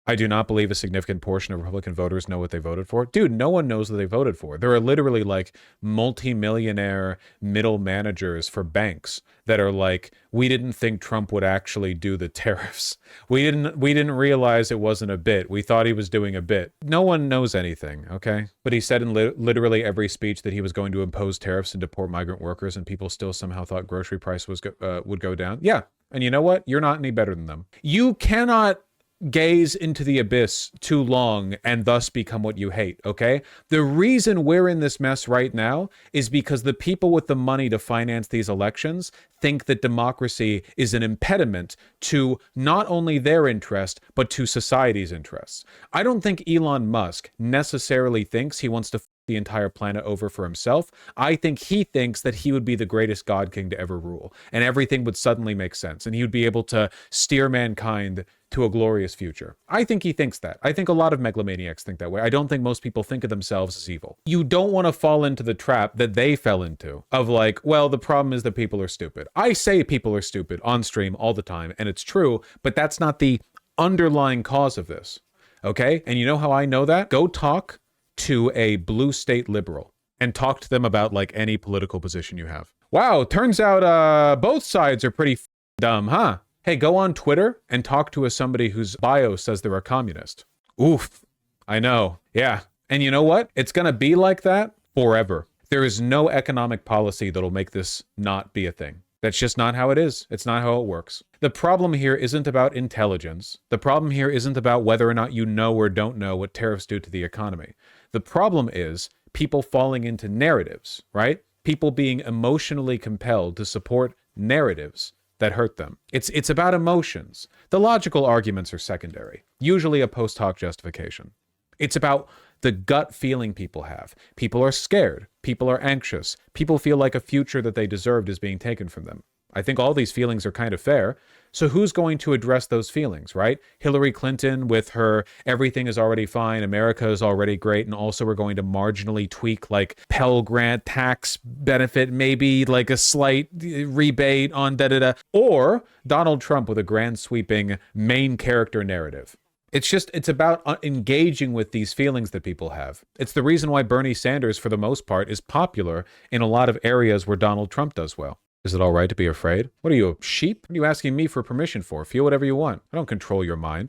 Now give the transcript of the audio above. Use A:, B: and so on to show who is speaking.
A: I do not believe a significant portion of Republican voters know what they voted for. Dude, no one knows what they voted for. There are literally like multi-millionaire middle managers for banks that are like, we didn't think Trump would actually do the tariffs. We didn't realize it wasn't a bit. We thought he was doing a bit. No one knows anything, okay? But he said in literally every speech that he was going to impose tariffs and deport migrant workers, and people still somehow thought grocery price would go down. Yeah. And you know what? You're not any better than them. You cannot gaze into the abyss too long and thus become what you hate, okay? The reason we're in this mess right now is because the people with the money to finance these elections think that democracy is an impediment to not only their interest, but to society's interests. I don't think Elon Musk necessarily thinks he wants to the entire planet over for himself. I think he thinks that he would be the greatest God King to ever rule, and everything would suddenly make sense, and he would be able to steer mankind to a glorious future. I think he thinks that. I think a lot of megalomaniacs think that way. I don't think most people think of themselves as evil. You don't want to fall into the trap that they fell into of like, well, the problem is that people are stupid. I say people are stupid on stream all the time, and it's true, but that's not the underlying cause of this. Okay? And you know how I know that? Go talk to a blue state liberal and talk to them about like any political position you have. Wow, turns out both sides are pretty dumb, huh? Hey, go on Twitter and talk to somebody whose bio says they're a communist. Oof, I know. Yeah. And you know what? It's going to be like that forever. There is no economic policy that'll make this not be a thing. That's just not how it is. It's not how it works. The problem here isn't about intelligence. The problem here isn't about whether or not you know or don't know what tariffs do to the economy. The problem is people falling into narratives, right? People being emotionally compelled to support narratives that hurt them. It's about emotions. The logical arguments are secondary, usually a post hoc justification. It's about the gut feeling people have. People are scared. People are anxious. People feel like a future that they deserved is being taken from them. I think all these feelings are kind of fair. So who's going to address those feelings, right? Hillary Clinton with her everything is already fine, America is already great, and also we're going to marginally tweak like Pell Grant tax benefit, maybe like a slight rebate on da-da-da. Or Donald Trump with a grand sweeping main character narrative. It's about engaging with these feelings that people have. It's the reason why Bernie Sanders, for the most part, is popular in a lot of areas where Donald Trump does well. Is it all right to be afraid? What are you, a sheep? What are you asking me for permission for? Feel whatever you want. I don't control your mind.